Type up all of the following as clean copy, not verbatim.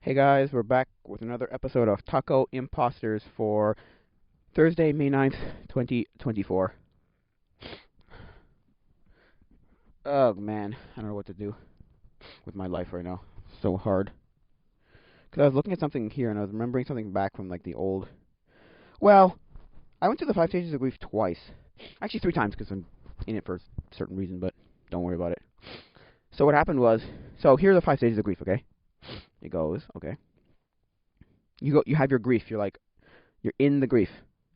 Hey guys, we're back with another episode of Taco Imposters for Thursday, May 9th, 2024. Oh man, I don't know what to do with my life right now. So hard. Because I was looking at something here and I was remembering something back from like the old. Well, I went through the 5 stages of grief twice. Actually, 3 times because I'm in it for a certain reason, but don't worry about it. So what happened was, so here are the 5 stages of grief, okay? It goes, okay. You have your grief, you're in the grief.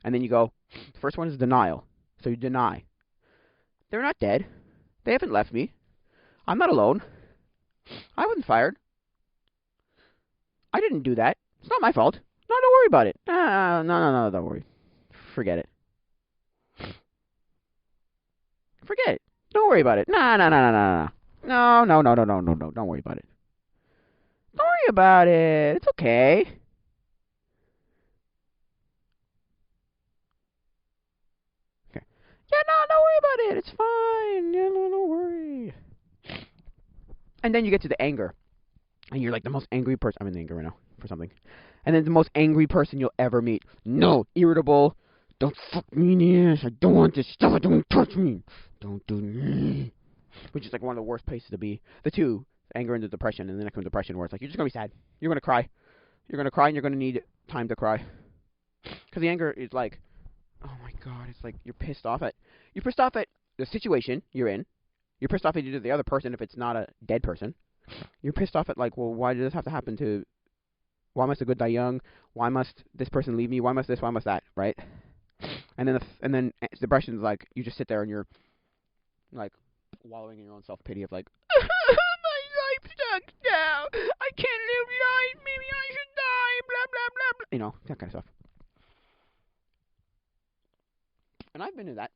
And then you go, the first one is denial. So you deny. They're not dead. They haven't left me. I'm not alone. I wasn't fired. I didn't do that. It's not my fault. No, don't worry about it. No, don't worry. Forget it. Forget it. Don't worry about it. No. No. Don't worry about it. Don't worry about it. It's okay. Okay. Yeah, no, don't worry about it. It's fine. Yeah, no, don't worry. And then you get to the anger. And you're like the most angry person. I'm in anger right now for something. And then the most angry person you'll ever meet. No, irritable. Don't fuck me in the ass. I don't want this stuff. Don't touch me. Don't do me. Which is like one of the worst places to be. The two, anger and the depression. And then next one, depression, where it's like you're just going to be sad. You're going to cry. You're going to cry and you're going to need time to cry. Because the anger is like, oh my god, it's like you're pissed off at the situation you're in. You're pissed off at the other person if it's not a dead person. You're pissed off at like, well, why did this have to happen to? Why must the good die young? Why must this person leave me? Why must this? Why must that? Right? And then depression is like you just sit there and you're like wallowing in your own self pity of like, my life sucks now. I can't live life. Maybe I should die. Blah blah blah blah. You know, that kind of stuff. And I've been in that.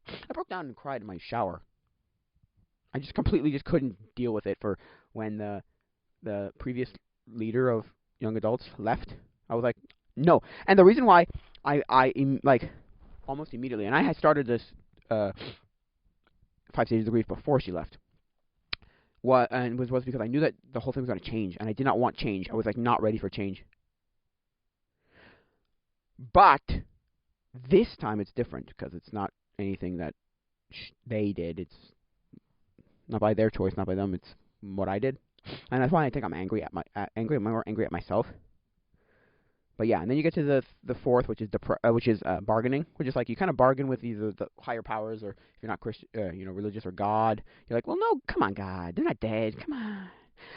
I broke down and cried in my shower. I just completely just couldn't deal with it for when the previous leader of young adults left. I was like, no. And the reason why like almost immediately, and I had started this 5 stages of grief before she left. Was because I knew that the whole thing was going to change, and I did not want change. I was like not ready for change. But this time it's different because it's not anything that they did. It's not by their choice, not by them. It's what I did, and that's why I think I'm angry at I'm more angry at myself. But yeah, and then you get to the fourth, which is bargaining, which is like you kind of bargain with either the higher powers, or if you're not Christian, religious, or God. You're like, well, no, come on, God, they're not dead. Come on,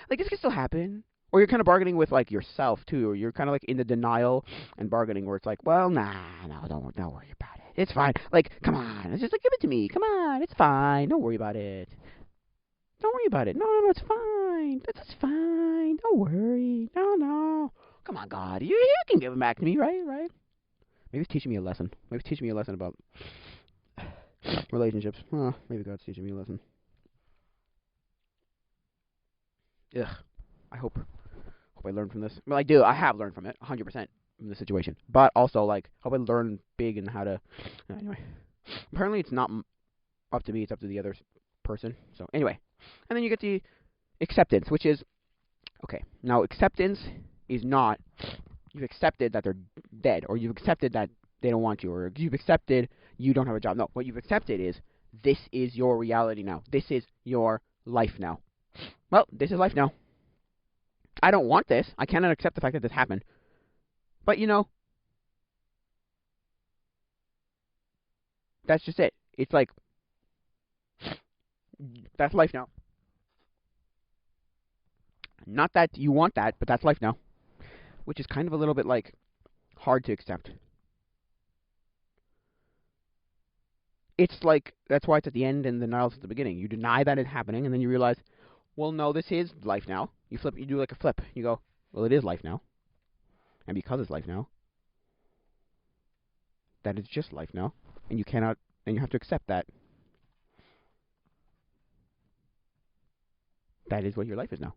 like this can still happen. Or you're kind of bargaining with like yourself too, or you're kind of like in the denial and bargaining where it's like, well, no, don't worry about it. It's fine. Like, come on, it's just like give it to me. Come on, it's fine. Don't worry about it. Don't worry about it. No, it's fine. That's fine. Don't worry. No. Come on, God. You can give them back to me, right? Maybe it's teaching me a lesson. Maybe it's teaching me a lesson about relationships. Maybe God's teaching me a lesson. Ugh. I hope I learn from this. Well, I do. I have learned from it, 100% from the situation. But also, like, hope I learn big in how to. Anyway, apparently it's not up to me. It's up to the other person. So anyway, and then you get the acceptance, which is okay. Now acceptance is not you've accepted that they're dead, or you've accepted that they don't want you, or you've accepted you don't have a job. No, what you've accepted is this is your reality now. This is your life now. Well, this is life now. I don't want this. I cannot accept the fact that this happened. But that's just it. It's like that's life now. Not that you want that, but that's life now. Which is kind of a little bit like hard to accept. It's like that's why it's at the end and the denial's at the beginning. You deny that it's happening, and then you realize, well, no, this is life now. You do like a flip. You go, well, it is life now, and because it's life now, that is just life now, and you have to accept that. That is what your life is now.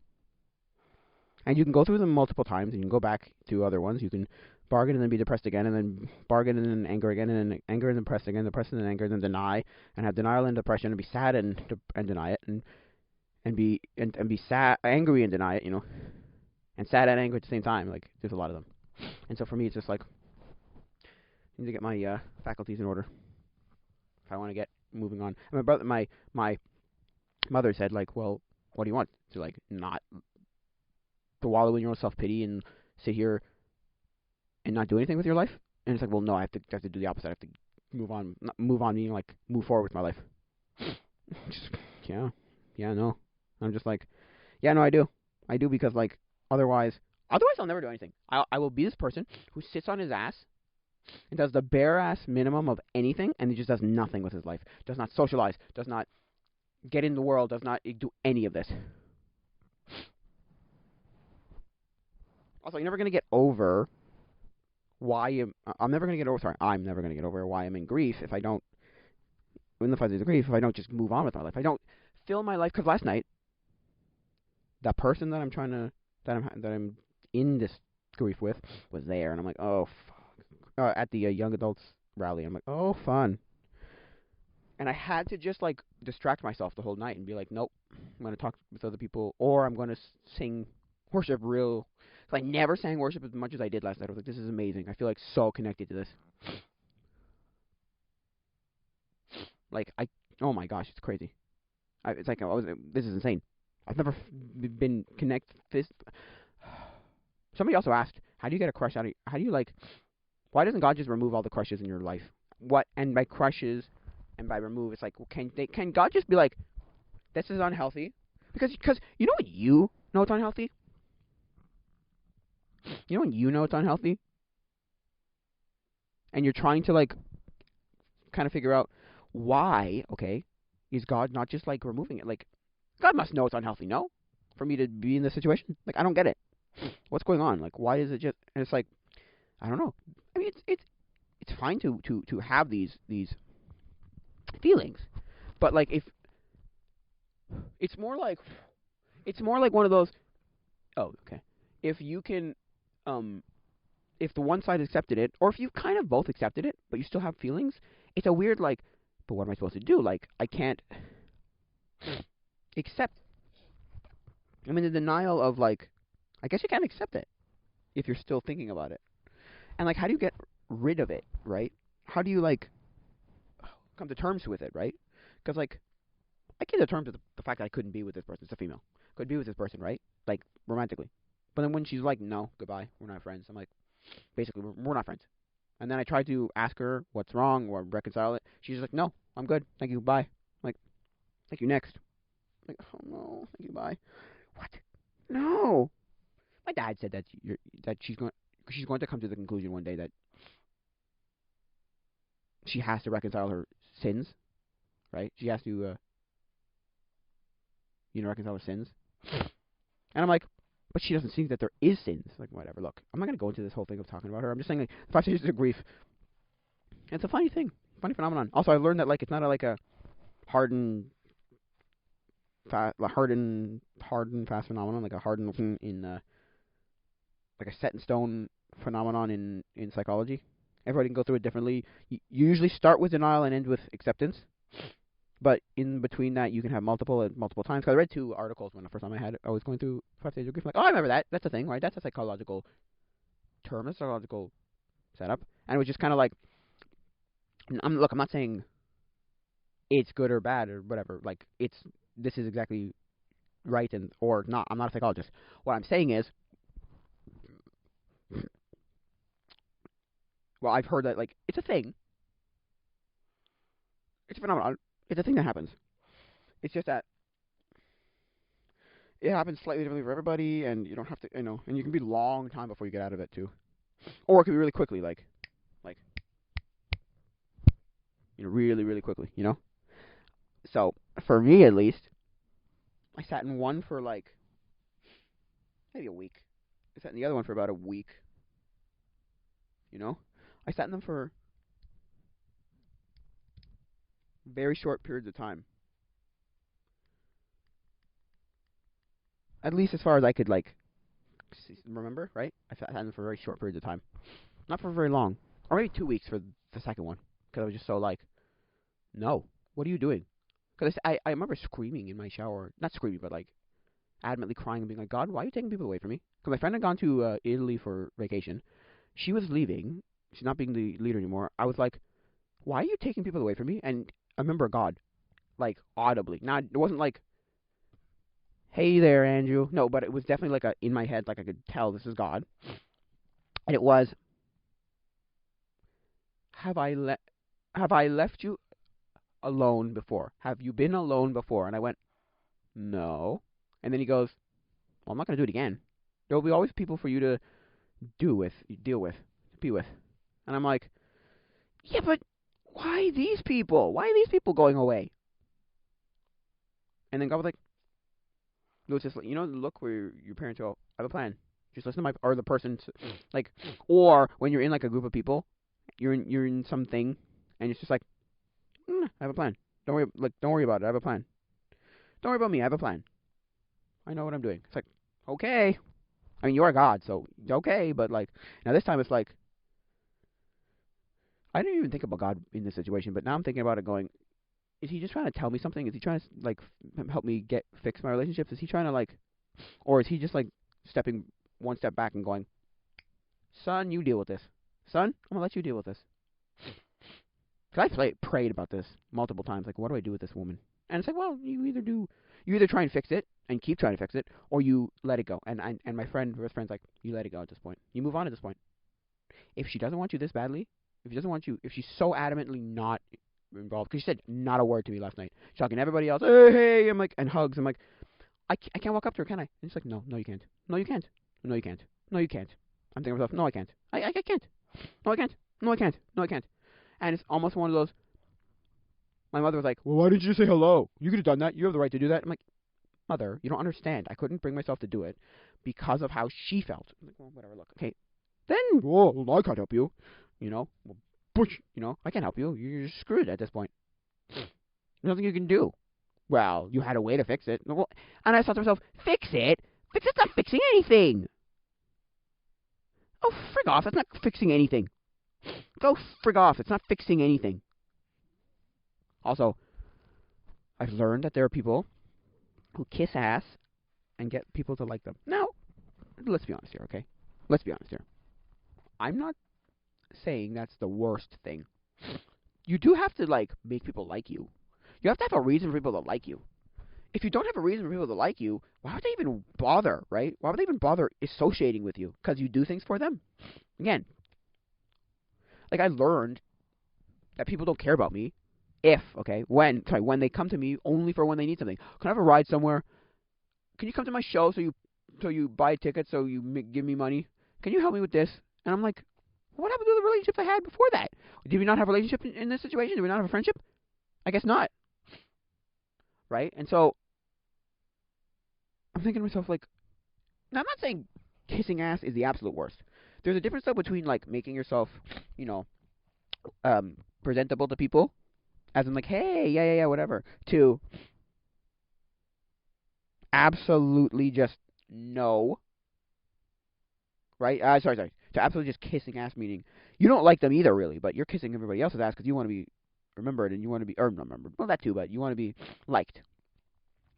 And you can go through them multiple times, and you can go back to other ones. You can bargain and then be depressed again, and then bargain and then anger again, and then anger and then depressed again, depressed and then anger, and then deny, and have denial and depression, and be sad and deny it, and be sad, angry and deny it, and sad and angry at the same time. Like there's a lot of them. And so for me, it's just like I need to get my faculties in order if I want to get moving on. And my mother said like, well, what do you want to like not to wallow in your own self pity and sit here and not do anything with your life? And it's like, well, no, I have to do the opposite. I have to move on, not move on, meaning like move forward with my life. Just, yeah, no. I'm just like, yeah, no, I do because like otherwise I'll never do anything. I will be this person who sits on his ass and does the bare ass minimum of anything, and he just does nothing with his life. Does not socialize. Does not get in the world. Does not do any of this. Also, you're never gonna get over I'm never gonna get over. Sorry, I'm never gonna get over why I'm in grief if I don't. In the 5 days of grief, if I don't just move on with my life, I don't fill my life. Because last night, that person that I'm trying to that I'm in this grief with was there, and I'm like, oh, fuck. At the young adults rally, I'm like, oh, fun. And I had to just like distract myself the whole night and be like, nope, I'm gonna talk with other people, or I'm gonna sing worship real. So I never sang worship as much as I did last night. I was like, this is amazing. I feel like so connected to this. Like oh my gosh, it's crazy. It's like this is insane. I've never been connected. Somebody also asked, how do you get a crush out of? How do you like? Why doesn't God just remove all the crushes in your life? What and by crushes and by remove, it's like, well, can God just be like, this is unhealthy? Because you know what you know it's unhealthy. You know when you know it's unhealthy, and you're trying to like kind of figure out why. Okay, is God not just like removing it? Like God must know it's unhealthy, no? For me to be in this situation, like I don't get it. What's going on? Like why is it just? And it's like I don't know. I mean, it's fine to have these feelings, but like if it's more like one of those. Oh, okay. If you can, if the one side accepted it, or if you kind of both accepted it, but you still have feelings, it's a weird like. But what am I supposed to do? Like I can't accept. I'm in the denial of like. I guess you can't accept it if you're still thinking about it. And like, how do you get rid of it, right? How do you like come to terms with it, right? Because like, I came to terms with the fact that I couldn't be with this person. It's a female. Could be with this person, right? Like romantically. But then when she's like, no, goodbye, we're not friends. I'm like, basically, we're not friends. And then I tried to ask her what's wrong or reconcile it. She's just like, no, I'm good. Thank you. Bye. I'm like, thank you. Next. I'm like, oh no, thank you. Bye. What? No. My dad said that she's going to come to the conclusion one day that she has to reconcile her sins, right? She has to, reconcile her sins. And I'm like, but she doesn't see that there is sins. Like, whatever. Look, I'm not going to go into this whole thing of talking about her. I'm just saying, like, 5 stages of grief. It's a funny thing, funny phenomenon. Also, I learned that like it's not like a hardened, fast phenomenon, like a hardened in like a set in stone phenomenon in psychology. Everybody can go through it differently. You usually start with denial and end with acceptance. But in between that, you can have multiple times. Because I read 2 articles when the first time I was going through 5 stages of grief. I'm like, oh, I remember that. That's a thing, right? That's a psychological term, a psychological setup. And it was just kind of like, I'm not saying it's good or bad or whatever. Like, this is exactly right and or not. I'm not a psychologist. What I'm saying is, well, I've heard that like it's a thing. It's a phenomenon. It's a thing that happens. It's just that it happens slightly differently for everybody, and you don't have to, and you can be a long time before you get out of it too, or it can be really quickly, like, really, really quickly, So for me, at least, I sat in one for like maybe a week. I sat in the other one for about a week. I sat in them for very short periods of time. At least as far as I could like remember, right? I sat in them for very short periods of time, not for very long, or maybe 2 weeks for the second one, because I was just so like, no, what are you doing? Because I remember screaming in my shower, not screaming, but like adamantly crying and being like, God, why are you taking people away from me? Because my friend had gone to Italy for vacation. She was leaving. She's not being the leader anymore. I was like, why are you taking people away from me? And I remember God, like, audibly. Not, it wasn't like, hey there, Andrew. No, but it was definitely like in my head, like I could tell this is God. And it was, have I left you alone before? Have you been alone before? And I went, no. And then he goes, well, I'm not going to do it again. There will be always people for you to deal with, be with. And I'm like, yeah, but why these people? Why are these people going away? And then God was like, it was just like, the look where your parents go, I have a plan. Just listen to or the person, like, or when you're in like a group of people, you're in something, and it's just like, I have a plan. Don't worry about it. I have a plan. Don't worry about me. I have a plan. I know what I'm doing. It's like, okay. I mean, you are God, so okay. But like, now this time it's like, I didn't even think about God in this situation, but now I'm thinking about it, going, is he just trying to tell me something? Is he trying to like help me fix my relationships? Is he trying to like, or is he just like stepping one step back and going, son, you deal with this. Son, I'm gonna let you deal with this. Because I prayed about this multiple times. Like, what do I do with this woman? And it's like, well, you either try and fix it and keep trying to fix it, or you let it go. And my friend's like, you let it go at this point. You move on at this point. If she doesn't want you this badly, if she's so adamantly not involved, because she said not a word to me last night. She's talking to everybody else, hey, I'm like, and hugs. I'm like, I can't walk up to her, can I? And she's like, no, you can't. No, you can't. No, you can't. No, you can't. I'm thinking to myself, no, I can't. I can't. No, I can't. No, I can't. No, I can't. And it's almost one of those. My mother was like, well, why didn't you say hello? You could have done that. You have the right to do that. I'm like, Mother, you don't understand. I couldn't bring myself to do it because of how she felt. I'm like, well, whatever, look. Okay. Then, well, I can't help you. Well, I can't help you. You're screwed at this point. There's nothing you can do. Well, you had a way to fix it. Well, and I thought to myself, fix it? Fix it's not fixing anything. Oh, frig off. That's not fixing anything. Go frig off. It's not fixing anything. Also, I've learned that there are people who kiss ass and get people to like them. Now, let's be honest here, okay? Let's be honest here. I'm not saying that's the worst thing. You do have to, like, make people like you. You have to have a reason for people to like you. If you don't have a reason for people to like you, why would they even bother, right? Why would they even bother associating with you? Because you do things for them? Again, like, I learned that people don't care about me when they come to me only for when they need something. Can I have a ride somewhere? Can you come to my show so you buy tickets so you give me money? Can you help me with this? And I'm like, what happened to the relationships I had before that? Did we not have a relationship in this situation? Did we not have a friendship? I guess not. Right? And so, I'm thinking to myself, like, now I'm not saying kissing ass is the absolute worst. There's a difference, though, between, like, making yourself, presentable to people, as in, like, hey, yeah, whatever, to absolutely just no. Right? Sorry. To absolutely just kissing ass, meaning you don't like them either, really, but you're kissing everybody else's ass because you want to be remembered and you want to be, or not remembered, well, that too, but you want to be liked.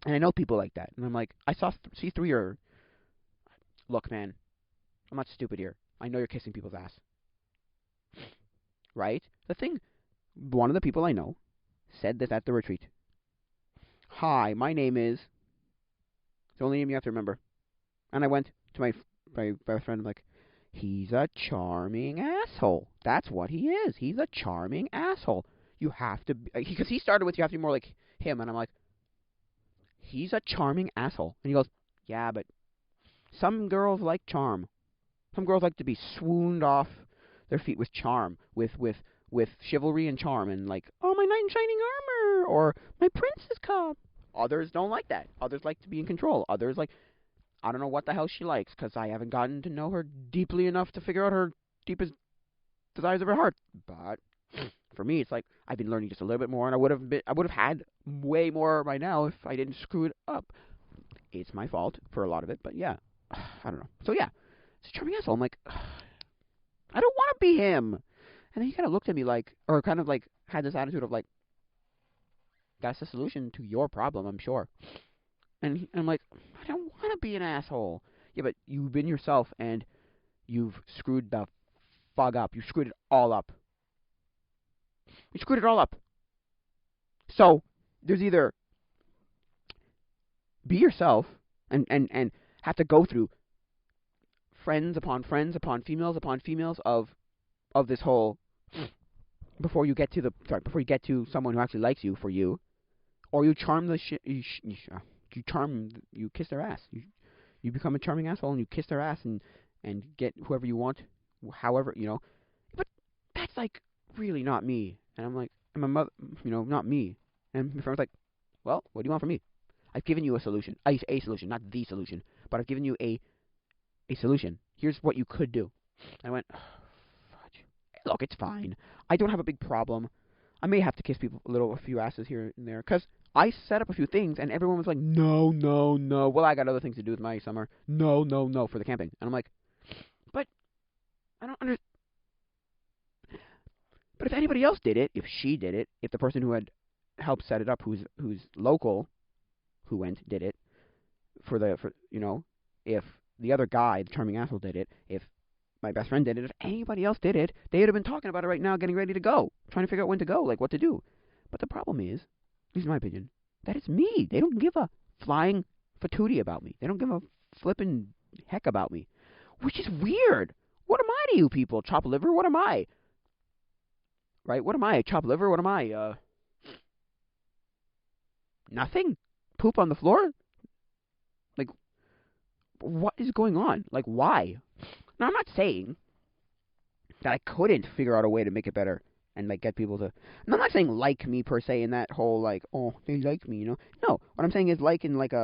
And I know people like that. And I'm like, I see through your, look, man, I'm not stupid here. I know you're kissing people's ass. Right? One of the people I know said this at the retreat. Hi, my name is, it's the only name you have to remember. And I went to my best friend, I'm like, he's a charming asshole. That's what he is. He's a charming asshole. You have to, because he started with, you have to be more like him. And I'm like, he's a charming asshole. And he goes, yeah, but some girls like charm. Some girls like to be swooned off their feet with charm, with chivalry and charm, and like, oh, my knight in shining armor, or my prince has come. Others don't like that. Others like to be in control. Others like, I don't know what the hell she likes, because I haven't gotten to know her deeply enough to figure out her deepest desires of her heart. But for me, it's like, I've been learning just a little bit more, and I would have had way more by now if I didn't screw it up. It's my fault for a lot of it, but yeah, I don't know. So yeah, it's a charming asshole. I'm like, I don't want to be him. And then he kind of looked at me like, or kind of like had this attitude of like, that's the solution to your problem, I'm sure. And I'm like, I don't want to be an asshole. Yeah, but you've been yourself and you've screwed the fuck up. You screwed it all up. You screwed it all up. So there's either be yourself and have to go through friends upon females of this whole before you get to someone who actually likes you for you, or you charm the shit you kiss their ass. You become a charming asshole and you kiss their ass and get whoever you want, however, But that's like really not me. And I'm like, and my mother, not me. And my friend's like, well, what do you want from me? I've given you a solution, a solution, not the solution, but I've given you a solution. Here's what you could do. And I went, oh, fudge. Look, it's fine. I don't have a big problem. I may have to kiss a few asses here and there, because I set up a few things, and everyone was like, no, no, no. Well, I got other things to do with my summer. No, no, no, for the camping. And I'm like, but I don't understand. But if anybody else did it, if she did it, if the person who had helped set it up, who's local, who went did it, if the other guy, the charming asshole, did it, if my best friend did it, if anybody else did it, they would have been talking about it right now, getting ready to go, trying to figure out when to go, like what to do. But the problem is, at least in my opinion, that it's me. They don't give a flying fatootie about me. They don't give a flippin' heck about me, which is weird. What am I to you people? Chop liver? What am I? Right? What am I? Chop liver? What am I? Nothing? Poop on the floor? Like, what is going on? Like, why? Now, I'm not saying that I couldn't figure out a way to make it better and, like, get people to... And I'm not saying like me, per se, in that whole, like, oh, they like me, No, what I'm saying is like in, like,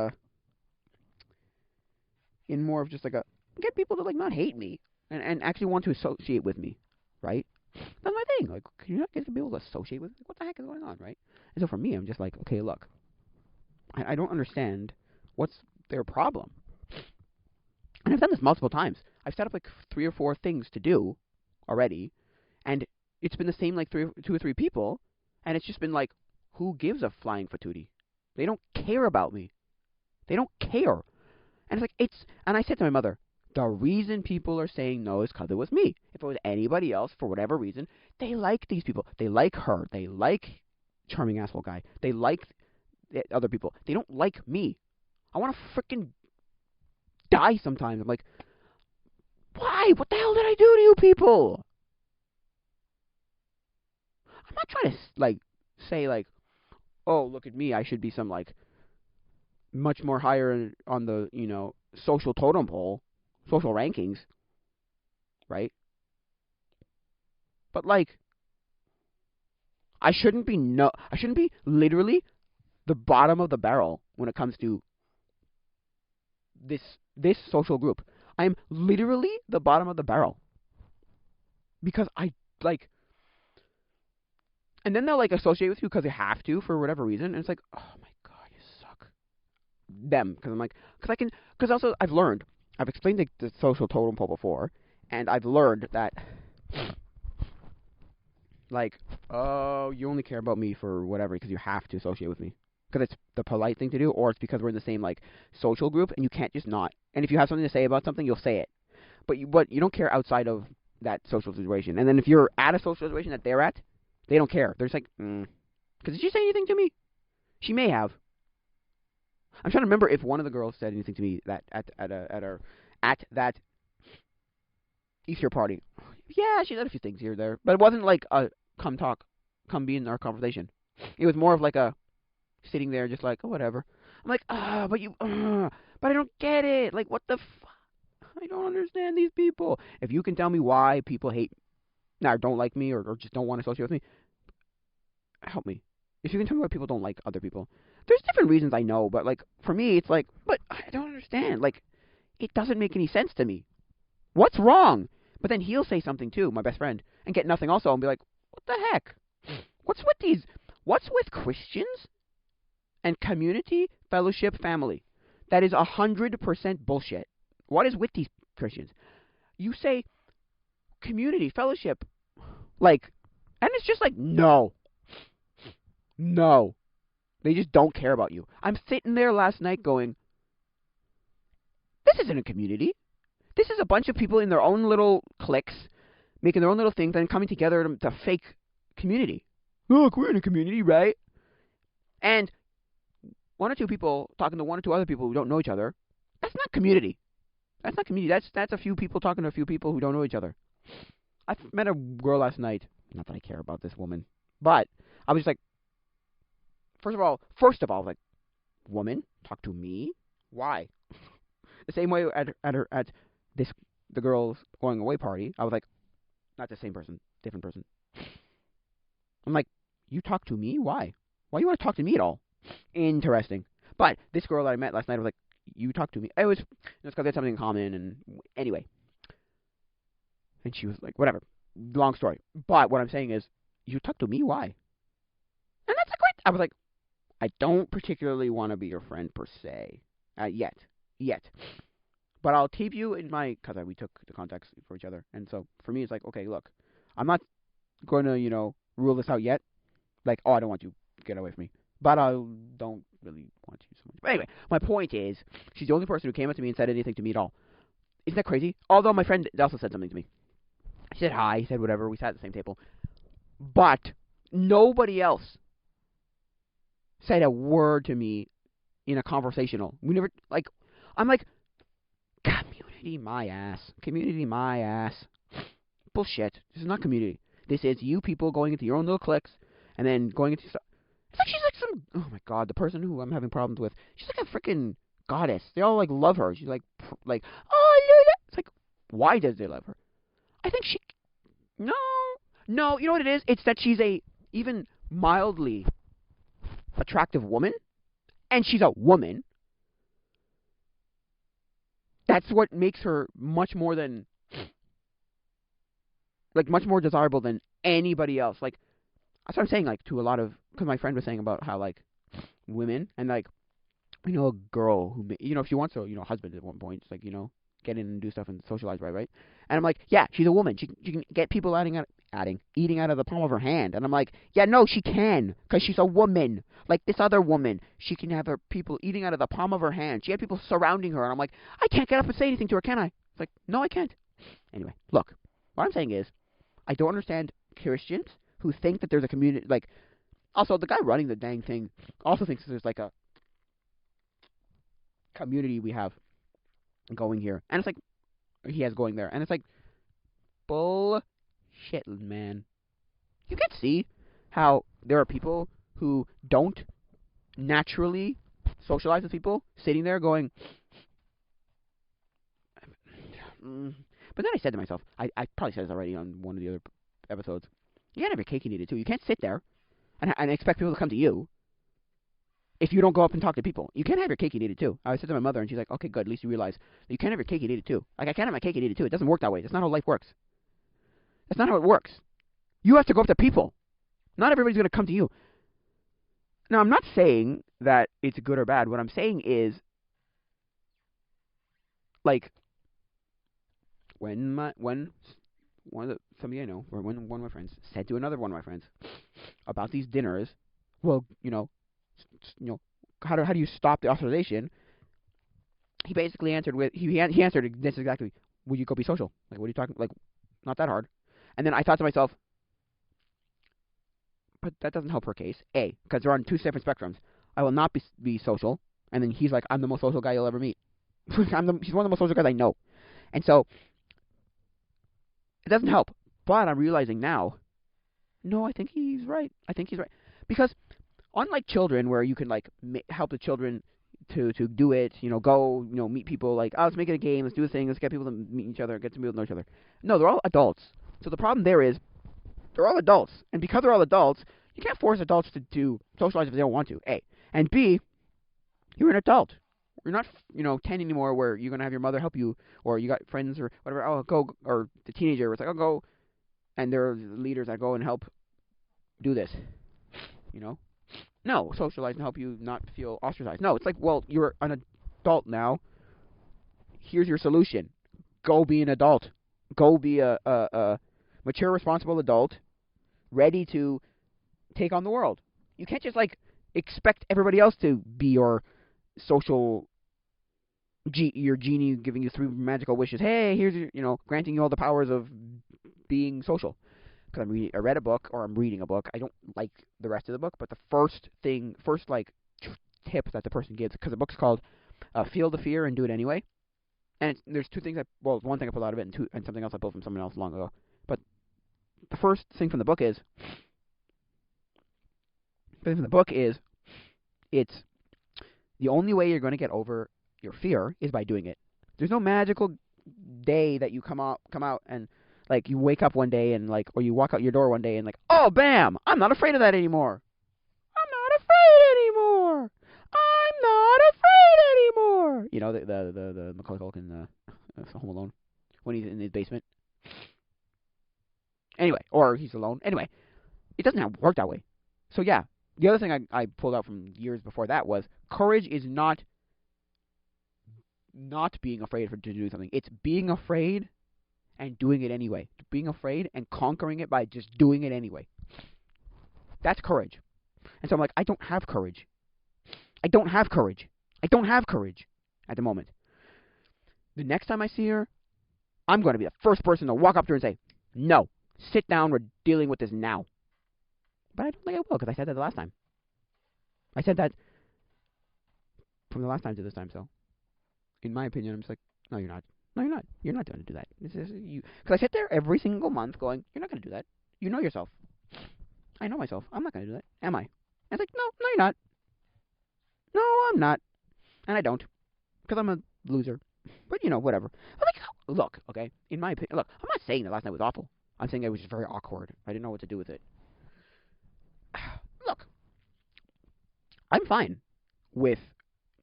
in more of just, like, get people to, like, not hate me and actually want to associate with me, right? That's my thing. Like, can you not get people to associate with me? What the heck is going on, right? And so for me, I'm just like, okay, look, I don't understand what's their problem. And I've done this multiple times. I've set up like 3 or 4 things to do already, and it's been the same like 2 or 3 people, and it's just been like, who gives a flying fatootie? They don't care about me. They don't care. And it's like, and I said to my mother, the reason people are saying no is because it was me. If it was anybody else, for whatever reason, they like these people. They like her. They like charming asshole guy. They like other people. They don't like me. I want to frickin' die sometimes. I'm like, why? What the hell did I do to you people? I'm not trying to, like, say, like, oh, look at me. I should be some, like, much more higher on the, social totem pole, social rankings, right? But, like, I shouldn't be literally the bottom of the barrel when it comes to this social group. I'm literally the bottom of the barrel. Because I, like... And then they'll, like, associate with you because they have to for whatever reason. And it's like, oh, my God, you suck. Them. Because I'm like... Because also, I've learned. I've explained the social totem pole before. And I've learned that... Like, oh, you only care about me for whatever because you have to associate with me. Because it's the polite thing to do, or it's because we're in the same, like, social group, and you can't just not. And if you have something to say about something, you'll say it. But you don't care outside of that social situation. And then if you're at a social situation that they're at, they don't care. They're just like, Because did she say anything to me? She may have. I'm trying to remember if one of the girls said anything to me that at that Easter party. Yeah, she said a few things here or there. But it wasn't like a come be in our conversation. It was more of like a sitting there just like, oh, whatever. I'm like, but I don't get it. Like, what the I don't understand these people. If you can tell me why people hate, or don't like me, or just don't want to associate with me, help me. If you can tell me why people don't like other people. There's different reasons I know, but, like, for me, it's like, but I don't understand. Like, it doesn't make any sense to me. What's wrong? But then he'll say something, too, my best friend, and get nothing also, and be like, what the heck? What's with Christians and community, fellowship, family? That is 100% bullshit. What is with these Christians? You say community, fellowship, like, and it's just like, no. They just don't care about you. I'm sitting there last night going, This isn't a community. This is a bunch of people in their own little cliques, making their own little things, and coming together to fake community. Look, we're in a community, right? And one or two people talking to one or two other people who don't know each other, that's not community. That's not community. That's a few people talking to a few people who don't know each other. I met a girl last night. Not that I care about this woman, but I was just like, first of all, like, woman, talk to me. Why? The same way at the girls going away party. I was like, not the same person, different person. I'm like, you talk to me? Why? Why you want to talk to me at all? Interesting. But this girl that I met last night was like, you talk to me. It was because they had something in common, and anyway. And she was like, whatever. Long story. But what I'm saying is, you talk to me? Why? And that's like, what? I was like, I don't particularly want to be your friend per se. Yet. But I'll keep you in my, because we took the contacts for each other. And so for me, it's like, okay, look, I'm not going to, rule this out yet. Like, oh, I don't want you to get away from me. But I don't really want you so much. But anyway, my point is, she's the only person who came up to me and said anything to me at all. Isn't that crazy? Although my friend also said something to me. He said hi, he said whatever, we sat at the same table. But nobody else said a word to me in a conversational. We never, like, I'm like, community my ass. Community my ass. Bullshit. This is not community. This is you people going into your own little cliques and then going into stuff. It's like she's like some, oh my god, the person who I'm having problems with, she's like a freaking goddess. They all like love her. She's like, oh, Lula. It's like, why does they love her? I think she, no, you know what it is? It's that she's a even mildly attractive woman, and she's a woman. That's what makes her much more desirable than anybody else. Like, that's what I'm saying, like, to a lot of, because my friend was saying about how, like, women, and, like, a girl who, if she wants a, husband at one point, it's like, get in and do stuff and socialize, right? And I'm like, yeah, she's a woman. She can get people eating out of the palm of her hand. And I'm like, yeah, no, she can, because she's a woman. Like this other woman, she can have her people eating out of the palm of her hand. She had people surrounding her, and I'm like, I can't get up and say anything to her, can I? It's like, no, I can't. Anyway, look, what I'm saying is, I don't understand Christians who think that there's a community, like, also, the guy running the dang thing also thinks there's, like, a community we have going here. And it's like, he has going there. And it's like, bullshit, man. You can see how there are people who don't naturally socialize with people, sitting there going, but then I said to myself, I probably said this already on one of the other episodes, you gotta have your cake and eat it too. You can't sit there and expect people to come to you if you don't go up and talk to people. You can't have your cake and eat it too. I said to my mother, and she's like, okay, good, at least you realize that you can't have your cake and eat it too. Like, I can't have my cake and eat it too. It doesn't work that way. That's not how life works. That's not how it works. You have to go up to people. Not everybody's going to come to you. Now, I'm not saying that it's good or bad. What I'm saying is, like, when somebody I know, or when one of my friends said to another one of my friends about these dinners, well, how do you stop the ostracization? He basically answered with he answered this exactly. Would you go be social? Like, what are you talking? Like, not that hard. And then I thought to myself, but that doesn't help her case. A, because they're on two different spectrums. I will not be social. And then he's like, I'm the most social guy you'll ever meet. He's one of the most social guys I know. And so, it doesn't help. But I'm realizing now, no, I think he's right. Because unlike children, where you can, like, help the children to do it, go, meet people, like, oh, let's make it a game, let's do a thing, let's get people to meet each other, get some people to know each other. No, they're all adults. So the problem there is, they're all adults. And because they're all adults, you can't force adults to socialize if they don't want to, A. And B, you're an adult. You're not, 10 anymore, where you're going to have your mother help you, or you got friends or whatever, oh, go, or the teenager, it's like, oh, go, and there are leaders that go and help do this, No, socialize and help you not feel ostracized. No, it's like, well, you're an adult now. Here's your solution. Go be an adult. Go be a mature, responsible adult, ready to take on the world. You can't just, like, expect everybody else to be your social your genie giving you 3 magical wishes. Hey, here's your, granting you all the powers of being social. Because I read a book, or I'm reading a book. I don't like the rest of the book, but the first like tip that the person gives, because the book's called "Feel the Fear and Do It Anyway." And there's 2 things. One thing I pulled out of it, and something else I pulled from someone else long ago. But the first thing from the book is, it's the only way you're going to get over your fear is by doing it. There's no magical day that you come out and like you wake up one day and like, or you walk out your door one day and like, oh bam, I'm not afraid of that anymore. I'm not afraid anymore. I'm not afraid anymore. You know the Macaulay Culkin Home Alone when he's in his basement. Anyway, or he's alone. Anyway, it doesn't work that way. So yeah, the other thing I pulled out from years before that was courage is not being afraid to do something. It's being afraid and doing it anyway. Being afraid and conquering it by just doing it anyway. That's courage. And so I'm like, I don't have courage. I don't have courage. I don't have courage at the moment. The next time I see her, I'm going to be the first person to walk up to her and say, no, sit down, we're dealing with this now. But I don't think I will, because I said that the last time. I said that from the last time to this time, so in my opinion, I'm just like, no, you're not. No, you're not. You're not going to do that. Because I sit there every single month going, you're not going to do that. You know yourself. I know myself. I'm not going to do that. Am I? And it's like, no, you're not. No, I'm not. And I don't. Because I'm a loser. But, whatever. But like, look, okay, in my opinion, look, I'm not saying that last night was awful. I'm saying it was just very awkward. I didn't know what to do with it. Look, I'm fine with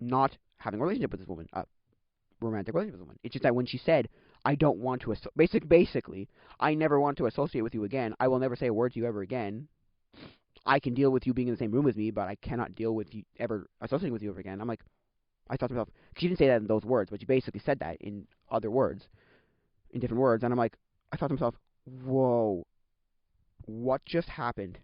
not having a relationship with this woman. Romantic relationship with a woman. It's just that when she said, I don't want to, basically, I never want to associate with you again. I will never say a word to you ever again. I can deal with you being in the same room with me, but I cannot deal with you ever associating with you ever again. I'm like, I thought to myself, she didn't say that in those words, but she basically said that in other words, in different words, and I'm like, I thought to myself, whoa, what just happened?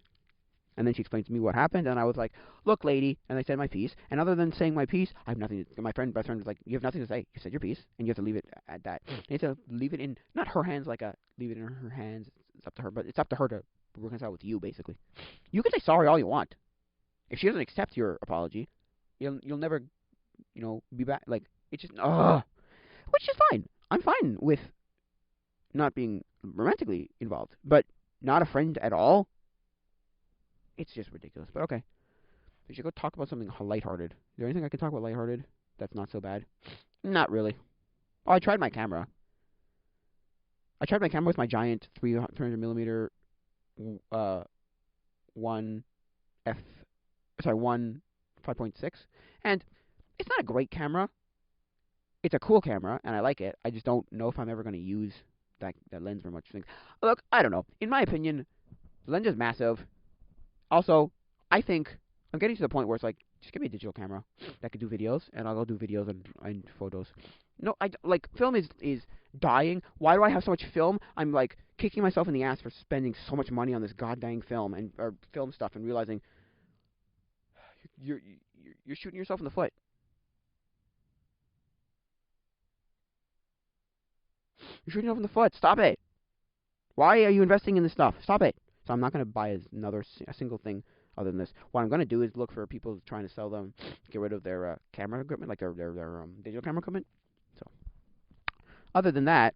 And then she explained to me what happened, and I was like, look, lady, and I said my piece, and other than saying my piece, I have nothing to, my best friend was like, you have nothing to say. You said your piece, and you have to leave it at that. You have to leave it in, not her hands, leave it in her hands, it's up to her, but it's up to her to reconcile with you, basically. You can say sorry all you want. If she doesn't accept your apology, you'll never, be back, it's just, which is fine. I'm fine with not being romantically involved, but not a friend at all. It's just ridiculous, but okay. We should go talk about something lighthearted. Is there anything I can talk about lighthearted that's not so bad? Not really. Oh, I tried my camera. I tried my camera with my giant 300mm 1 5.6, and it's not a great camera. It's a cool camera, and I like it. I just don't know if I'm ever going to use that lens very much. Look, I don't know. In my opinion, the lens is massive. Also, I think I'm getting to the point where it's like, just give me a digital camera that could do videos, and I'll go do videos and photos. No, film is dying. Why do I have so much film? I'm like kicking myself in the ass for spending so much money on this goddamn film or film stuff, and realizing you're shooting yourself in the foot. You're shooting yourself in the foot. Stop it. Why are you investing in this stuff? Stop it. So I'm not going to buy a single thing other than this. What I'm going to do is look for people trying to sell them, get rid of their camera equipment, like their digital camera equipment. So, other than that,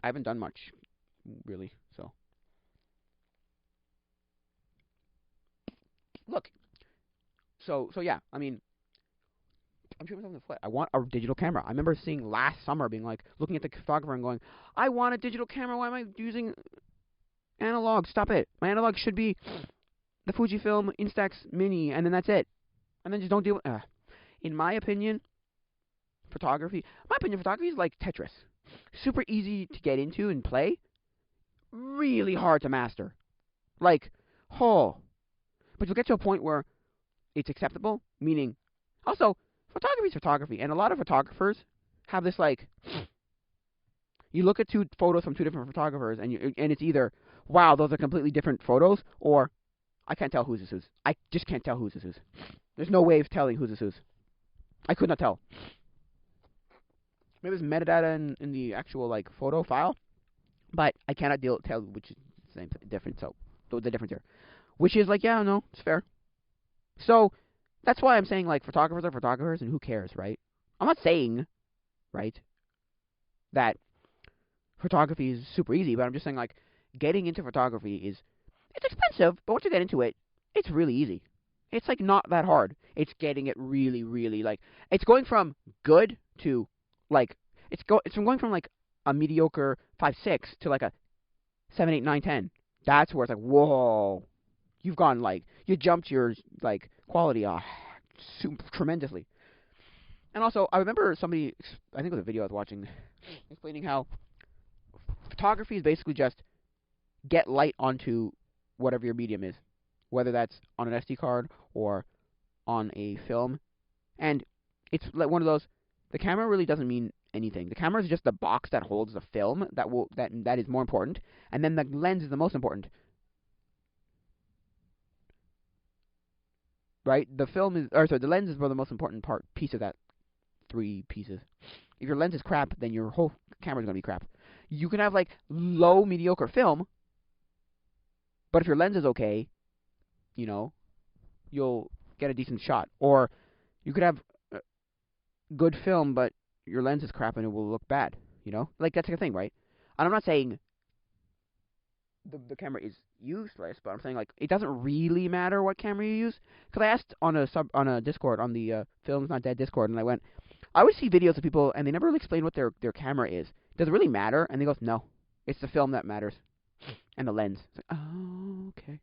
I haven't done much, really. So, look. So yeah. I mean, I'm shooting myself in the foot. I want a digital camera. I remember seeing last summer, being like, looking at the photographer and going, I want a digital camera. Why am I using analog? Stop it. My analog should be the Fujifilm Instax Mini, and then that's it. And then just don't deal with... In my opinion, photography is like Tetris. Super easy to get into and play. Really hard to master. But you'll get to a point where it's acceptable, meaning... Also, photography is photography, and a lot of photographers have this, you look at 2 photos from 2 different photographers, and it's either, wow, those are completely different photos, or I can't tell whose this is. I just can't tell whose this is. There's no way of telling whose this is. I could not tell. Maybe there's metadata in the actual like photo file, but I cannot tell which is the same different. So the difference here, which is like, yeah, no, it's fair. So that's why I'm saying like photographers are photographers, and who cares, right? I'm not saying, right, that photography is super easy, but I'm just saying like getting into photography it's expensive, but once you get into it, it's really easy. It's like not that hard. It's getting it really, really like it's going from good to like it's from going from like a mediocre 5.6 to like a 7.8, 9, 10. That's where it's like, whoa, you've gone like you jumped your like quality tremendously. And also, I remember somebody, I think it was a video I was watching, explaining how photography is basically just get light onto whatever your medium is, whether that's on an SD card or on a film. And it's like one of those, the camera really doesn't mean anything. The camera is just the box that holds the film that is more important, and then the lens is the most important. Right? The lens is the most important piece of that 3 pieces. If your lens is crap, then your whole camera is going to be crap. You can have like low mediocre film, but if your lens is okay, you'll get a decent shot. Or you could have good film, but your lens is crap and it will look bad. Like that's the thing, right? And I'm not saying the camera is useless, but I'm saying like it doesn't really matter what camera you use. Because I asked on a Discord, on the Films Not Dead Discord, and I would see videos of people and they never really explain what their camera is. Does it really matter? And they go, no, it's the film that matters and the lens. It's like, oh, okay.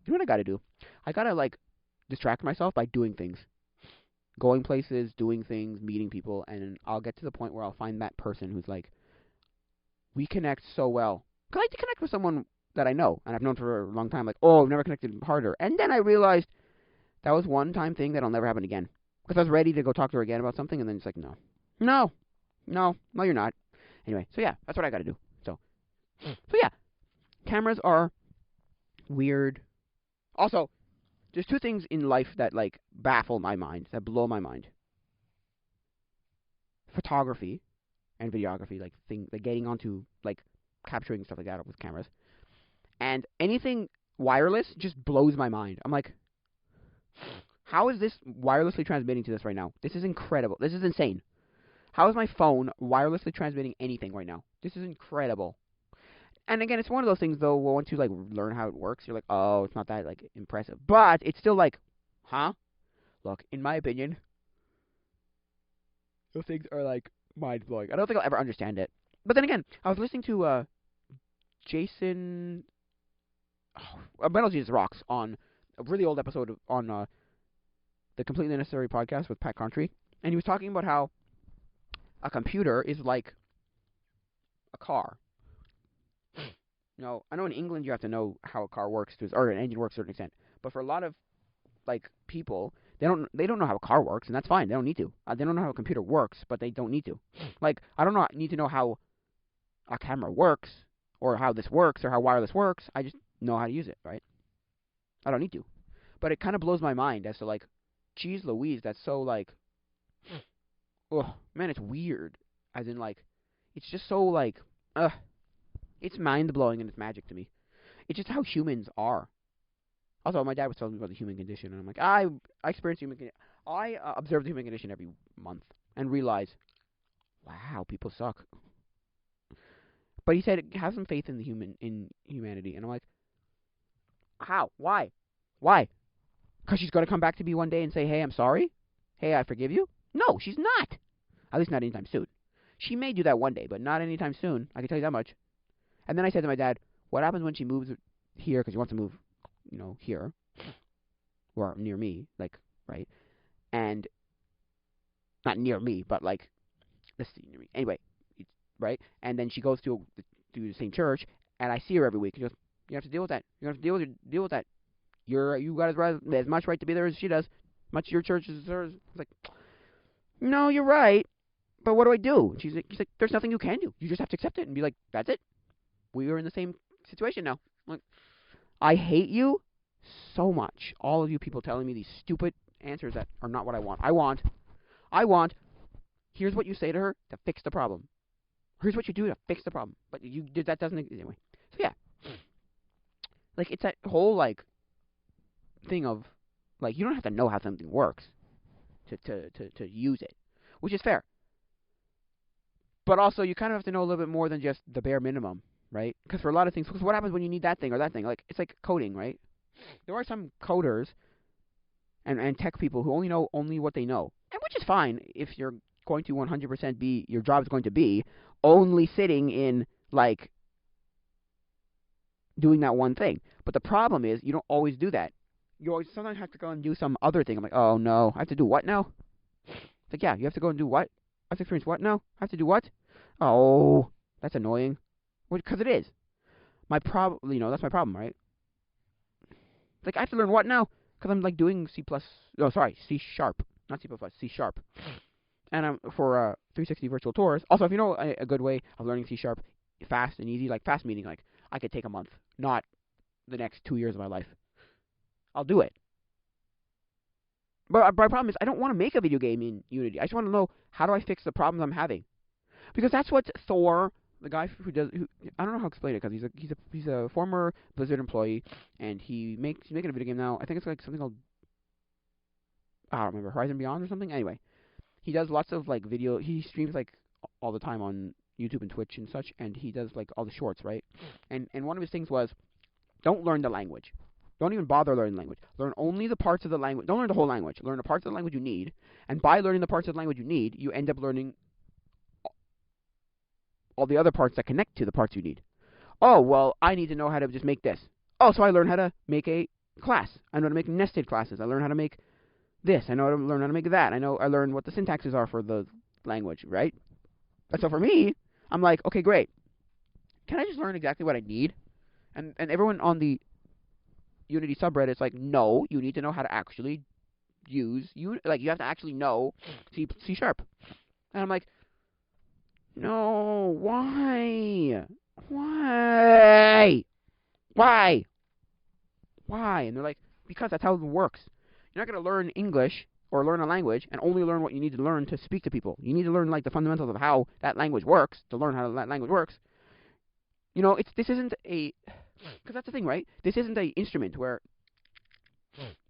You know what I gotta do? I gotta like distract myself by doing things, going places, doing things, meeting people, and I'll get to the point where I'll find that person who's like, we connect so well. Cause I like to connect with someone that I know and I've known for a long time. Like, oh, I've never connected harder. And then I realized that was one time thing that'll never happen again. Because I was ready to go talk to her again about something, and then it's like, no, you're not. Anyway, so yeah, that's what I got to do. So yeah, cameras are weird. Also, there's 2 things in life that like baffle my mind, that blow my mind: photography and videography, like getting onto like capturing stuff like that with cameras, and anything wireless just blows my mind. I'm like, how is this wirelessly transmitting to this right now? This is incredible. This is insane. How is my phone wirelessly transmitting anything right now? This is incredible. And again, it's one of those things, though, once you like learn how it works, you're like, oh, it's not that like impressive. But it's still like, huh? Look, in my opinion, those things are like mind-blowing. I don't think I'll ever understand it. But then again, I was listening to Jason... Metal Jesus Rocks on a really old episode on the Completely Necessary podcast with Pat Country, and he was talking about how a computer is like a car. I know in England you have to know how a car works, or an engine works to a certain extent, but for a lot of like people, they don't know how a car works, and that's fine. They don't need to. They don't know how a computer works, but they don't need to. Like, I don't need to know how a camera works, or how this works, or how wireless works. I just know how to use it, right? I don't need to. But it kind of blows my mind as to like, geez Louise, that's so like, oh man, it's weird. As in like, it's just so like, it's mind blowing and it's magic to me. It's just how humans are. Also, my dad was telling me about the human condition, and I'm like, I experience human condition. I observe the human condition every month and realize, wow, people suck. But he said, have some faith in humanity, and I'm like, how? Why? Because she's going to come back to me one day and say, hey, I'm sorry? Hey, I forgive you? No, she's not. At least not anytime soon. She may do that one day, but not anytime soon. I can tell you that much. And then I said to my dad, what happens when she moves here, because she wants to move, here, or near me, like, right? And, not near me, but like, let's see, near me. Anyway, right? And then she goes to the same church, and I see her every week. She goes, you have to deal with that. You have to deal with that. You got as much right to be there as she does. Much your church as hers. It's like, no, you're right. But what do I do? She's like, there's nothing you can do. You just have to accept it and be like, that's it. We are in the same situation now. Like, I hate you so much. All of you people telling me these stupid answers that are not what I want. I want, here's what you say to her to fix the problem. Here's what you do to fix the problem. But that doesn't anyway. So yeah, like it's that whole like thing of like you don't have to know how something works to use it, which is fair. But also you kind of have to know a little bit more than just the bare minimum, right? Because for a lot of things, because what happens when you need that thing or that thing? Like it's like coding, right? There are some coders and tech people who only know only what they know, and which is fine if you're going to 100% be your job is going to be only sitting in like doing that one thing. But the problem is you don't always do that. You always sometimes have to go and do some other thing. I'm like, oh no, I have to do what now? It's like, yeah, you have to go and do what? I have to experience what now? I have to do what? Oh, that's annoying. Because it is. That's my problem, right? Like, I have to learn what now? Because I'm, like, doing C sharp. Not C++, C sharp. And I'm for 360 virtual tours. Also, if you know a good way of learning C sharp fast and easy, like, fast meaning, like, I could take a month, not the next 2 years of my life. I'll do it. But my problem is I don't want to make a video game in Unity. I just want to know how do I fix the problems I'm having. Because that's what Thor, the guy who I don't know how to explain it because he's a former Blizzard employee and he's making a video game now. I think it's like something called I don't remember Horizon Beyond or something. Anyway, he does lots of like video. He streams like all the time on YouTube and Twitch and such, and he does like all the shorts, right? And one of his things was don't learn the language. Don't even bother learning the language. Learn only the parts of the language. Don't learn the whole language. Learn the parts of the language you need. And by learning the parts of the language you need, you end up learning all the other parts that connect to the parts you need. Oh, well, I need to know how to just make this. Oh, so I learn how to make a class. I know how to make nested classes. I learn how to make this. I learn how to make that. I learn what the syntaxes are for the language, right? And so for me, I'm like, okay, great. Can I just learn exactly what I need? And everyone on the Unity subreddit is like, no, you need to know how to actually use you have to actually know C sharp. And I'm like, no, why? Why? Why? Why? And they're like, because that's how it works. You're not going to learn English or learn a language and only learn what you need to learn to speak to people. You need to learn like the fundamentals of how that language works to learn how that language works. You know, this isn't a, because that's the thing, right? This isn't an instrument where,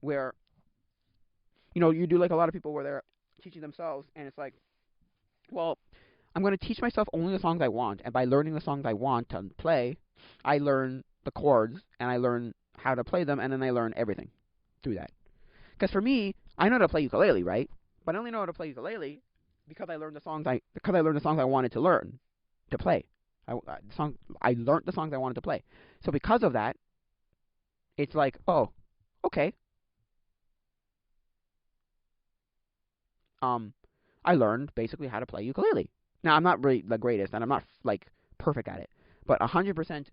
you know, you do like a lot of people where they're teaching themselves and it's like, well, I'm going to teach myself only the songs I want, and by learning the songs I want to play, I learn the chords, and I learn how to play them, and then I learn everything through that. Because for me, I know how to play ukulele, right? But I only know how to play ukulele because I learned the songs I wanted to learn to play. I learned the songs I wanted to play. So because of that, it's like, oh, okay. I learned basically how to play ukulele. Now, I'm not really the greatest, and I'm not, like, perfect at it, but 100%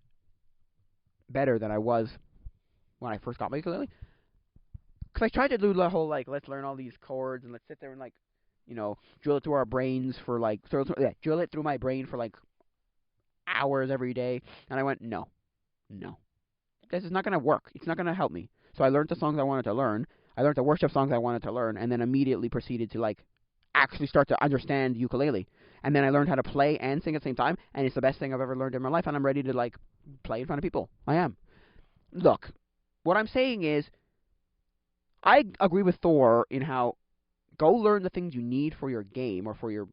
better than I was when I first got my ukulele. Because I tried to do the whole, like, let's learn all these chords, and let's sit there and, like, you know, drill it through our brains for, like, drill it through my brain for, like, hours every day, and I went, no. This is not going to work. It's not going to help me. So I learned the songs I wanted to learn. I learned the worship songs I wanted to learn, and then immediately proceeded to, like, actually start to understand ukulele. And then I learned how to play and sing at the same time, and it's the best thing I've ever learned in my life, and I'm ready to, like, play in front of people. I am. Look, what I'm saying is, I agree with Thor in how go learn the things you need for your game or for your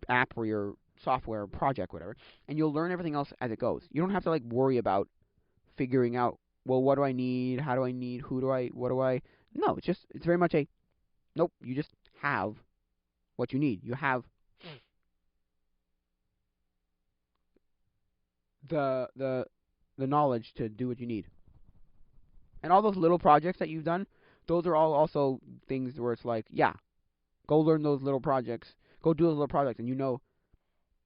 app or your software project, whatever, and you'll learn everything else as it goes. You don't have to, like, worry about figuring out, well, what do I need? How do I need? What do I? No, it's very much a, nope, you just have what you need. You have the knowledge to do what you need. And all those little projects that you've done, those are all also things where it's like, yeah, go learn those little projects. Go do those little projects, and you know,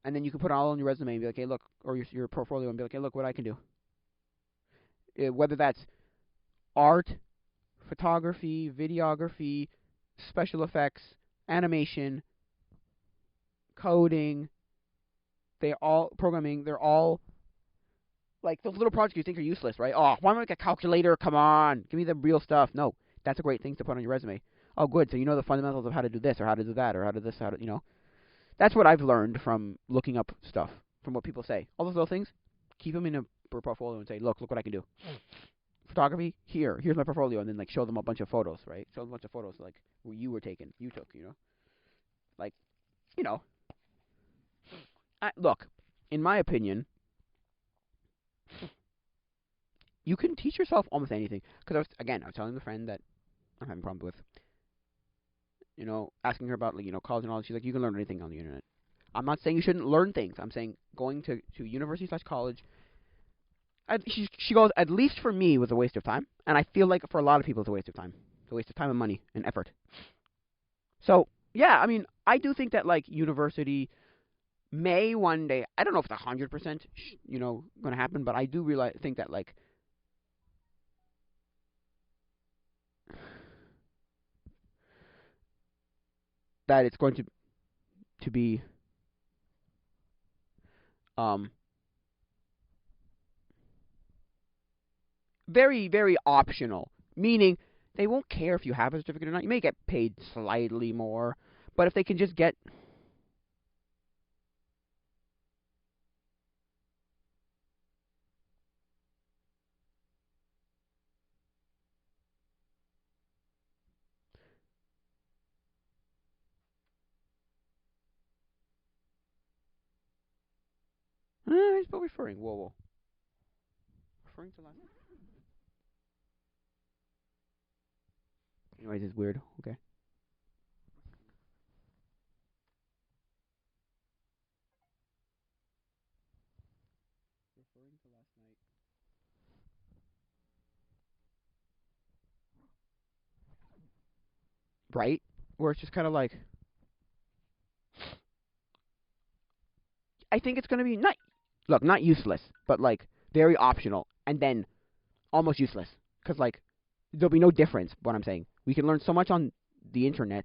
and then you can put it all on your resume and be like, hey, look, or your portfolio and be like, hey, look what I can do. Whether that's art, photography, videography, special effects, animation, coding, programming, they're all, like, those little projects you think are useless, right? Oh, why am I make a calculator? Come on, give me the real stuff. No, that's a great thing to put on your resume. Oh, good. So you know the fundamentals of how to do this or how to do that or how to this, how to, you know. That's what I've learned from looking up stuff, from what people say. All those little things, keep them in a portfolio and say, look what I can do. Photography, here's my portfolio, and then like show them a bunch of photos, right? Show them a bunch of photos like where you were taken, you took, you know, like, you know. Look, in my opinion, you can teach yourself almost anything. Because I was telling the friend that I'm having problems with, you know, asking her about like, you know, college and all. She's like, you can learn anything on the internet. I'm not saying you shouldn't learn things. I'm saying going to university slash college. She goes, at least for me, was a waste of time, and I feel like for a lot of people, it's a waste of time. It's a waste of time and money and effort. So yeah, I mean, I do think that like university may one day. I don't know if it's 100%, you know, going to happen, but I do realize think that like that it's going to be um very, very optional. Meaning, they won't care if you have a certificate or not. You may get paid slightly more, but if they can just get. He's still referring. Whoa, whoa. Referring to last. Anyways, it's weird. Okay. Referring to last night. Right? Where it's just kind of like. I think it's going to be not. Look, not useless, but like very optional, and then almost useless. Because like there'll be no difference. What I'm saying, we can learn so much on the internet,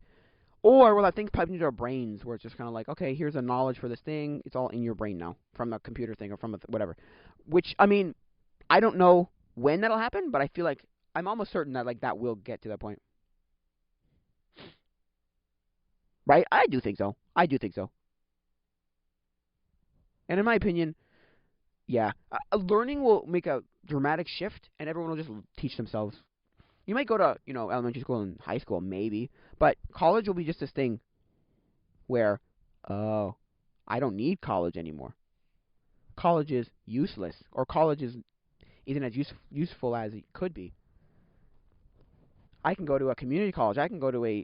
or we'll have things piped into our brains where it's just kind of like, okay, here's a knowledge for this thing. It's all in your brain now from a computer thing or from a whatever. Which I mean, I don't know when that'll happen, but I feel like I'm almost certain that like that will get to that point. Right? I do think so. I do think so. And in my opinion, yeah, learning will make a dramatic shift, and everyone will just teach themselves. You might go to, you know, elementary school and high school, maybe, but college will be just this thing where, oh, I don't need college anymore. College is useless, or college isn't as useful as it could be. I can go to a community college. I can go to a.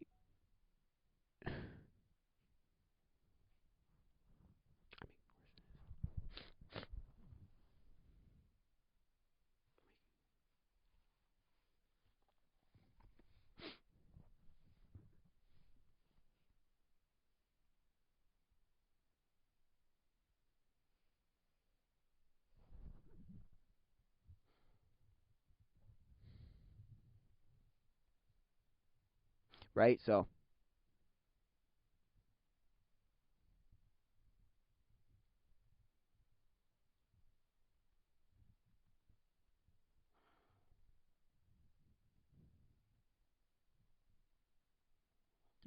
Right? So,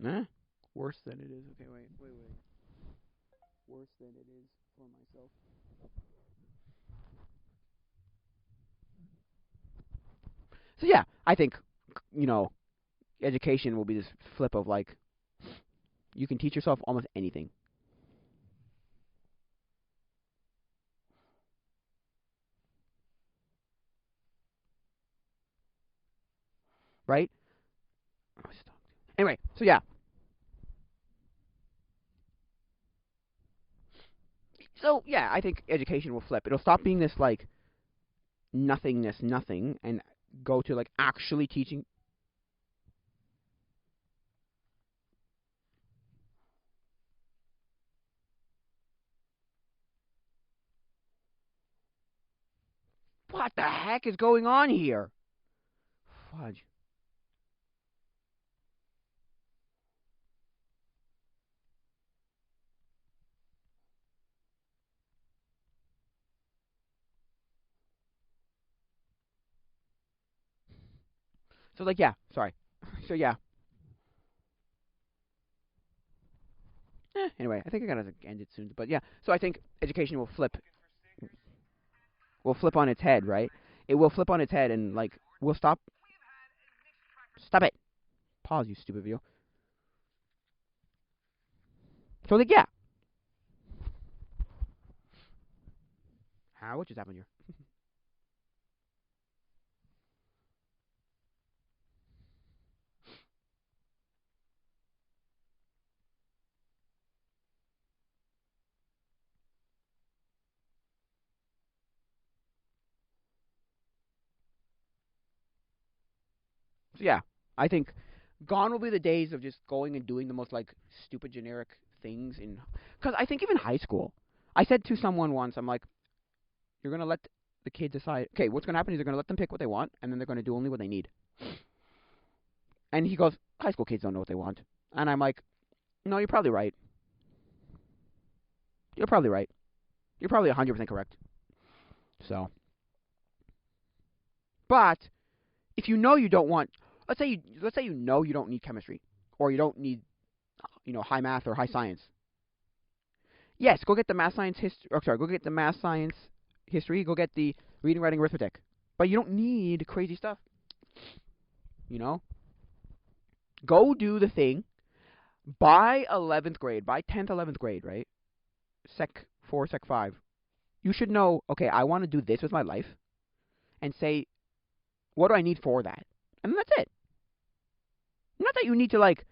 eh, worse than it is. Okay, wait. Worse than it is for myself. So yeah, I think, you know, education will be this flip of like you can teach yourself almost anything, right? Anyway, so yeah, I think education will flip. It'll stop being this like nothingness, nothing, and go to like actually teaching. What the heck is going on here? Fudge. So like yeah, sorry. So yeah, Anyway, I think I gotta end it soon. But yeah, so I think education will flip on its head, right? It will flip on its head, and like we'll stop it. Pause, you stupid video. So like yeah, what just happened here? So yeah, I think gone will be the days of just going and doing the most like stupid generic things in. Because I think even high school, I said to someone once, I'm like, you're gonna let the kid decide. Okay, what's gonna happen is you're gonna let them pick what they want, and then they're gonna do only what they need. And he goes, high school kids don't know what they want. And I'm like, no, you're probably right. You're probably right. You're probably 100% correct. So, but if you know you don't want, let's say you know you don't need chemistry, or you don't need high math or high science. Yes, go get the math science history. Or sorry, go get the math science history. Go get the reading, writing, arithmetic. But you don't need crazy stuff. You know, go do the thing by 11th grade, by 10th, 11th grade, right? Sec 4, Sec 5. You should know. Okay, I want to do this with my life, and say, what do I need for that? And then that's it. Not that you need to like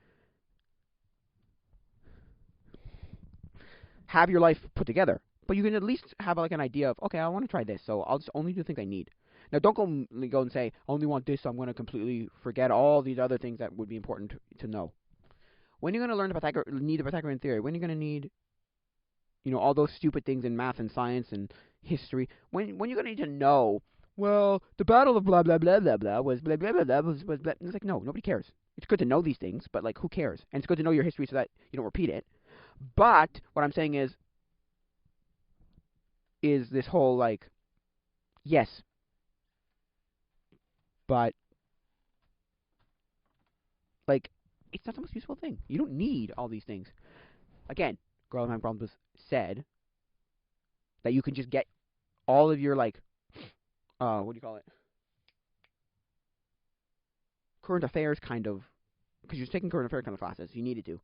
have your life put together, but you can at least have like an idea of, okay, I want to try this, so I'll just only do the things I need. Now, don't go and say, I only want this, so I'm going to completely forget all these other things that would be important to know. When you're going to learn need the Pythagorean theory, when you're going to need, all those stupid things in math and science and history, when you're going to need to know, well, the battle of blah blah blah blah blah was blah blah blah blah was blah. It's like, no, nobody cares. It's good to know these things, but like, who cares? And it's good to know your history so that you don't repeat it. But what I'm saying is this whole like, yes, but like, it's not the most useful thing. You don't need all these things. Again, Girl Having Problems said that you can just get all of your like, what do you call it? Current affairs kind of, because you're taking current affairs kind of classes. You needed to.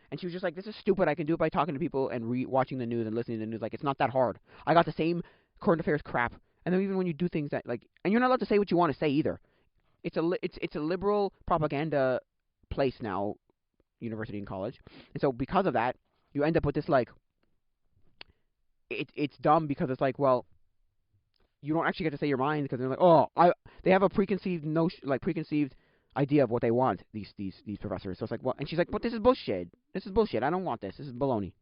And she was just like, this is stupid. I can do it by talking to people and watching the news and listening to the news. Like, it's not that hard. I got the same current affairs crap. And then even when you do things that, like, and you're not allowed to say what you want to say either. It's a liberal propaganda place now, university and college. And so because of that, you end up with this, like, it's dumb because it's like, well, you don't actually get to say your mind because they're like, they have a preconceived notion, like, preconceived idea of what they want, these professors. So it's like, well, and she's like, but this is bullshit. This is bullshit. I don't want this. This is baloney.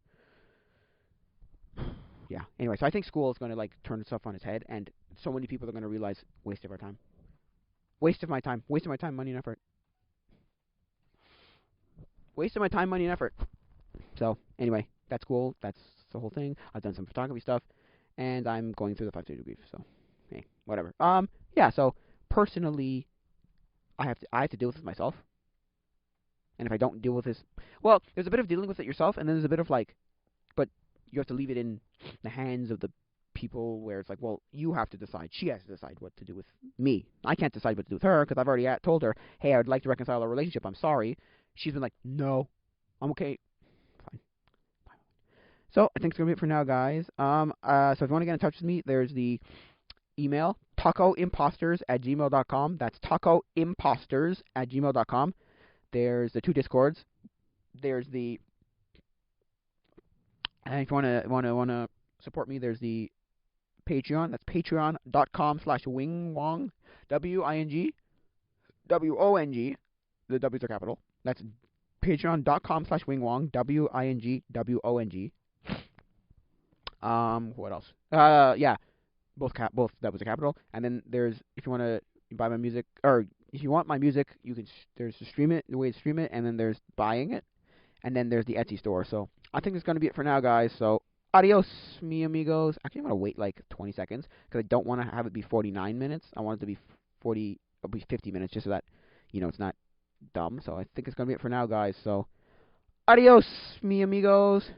Yeah. Anyway, so I think school is going to like turn itself on its head, and so many people are going to realize waste of our time, waste of my time, money, and effort, waste of my time, money, and effort. So anyway, that's cool. That's the whole thing. I've done some photography stuff, and I'm going through the 5-day brief. So hey, whatever. Yeah. So personally, I have to deal with this myself. And if I don't deal with this, well, there's a bit of dealing with it yourself, and then there's a bit of like, but you have to leave it in the hands of the people where it's like, well, you have to decide. She has to decide what to do with me. I can't decide what to do with her because I've already told her, hey, I would like to reconcile our relationship. I'm sorry. She's been like, no, I'm okay. Fine. So I think it's gonna be it for now, guys. So if you want to get in touch with me, there's the email tacoimposters@gmail.com. That's tacoimposters@gmail.com. There's the 2 Discords. There's the, and if you wanna support me, there's the Patreon. That's patreon.com/wingwong, WINGWONG. The W's are capital. That's patreon.com/wingwong, WINGWONG. What else? Yeah, both W's are capital. And then there's, if you wanna buy my music, or if you want my music, you can. There's to stream it, the way to stream it, and then there's buying it, and then there's the Etsy store. So I think that's gonna be it for now, guys. So adios, mi amigos. Actually, I'm gonna wait like 20 seconds because I don't want to have it be 49 minutes. I want it to be 50 minutes, just so that it's not dumb. So I think it's gonna be it for now, guys. So Adios, mi amigos.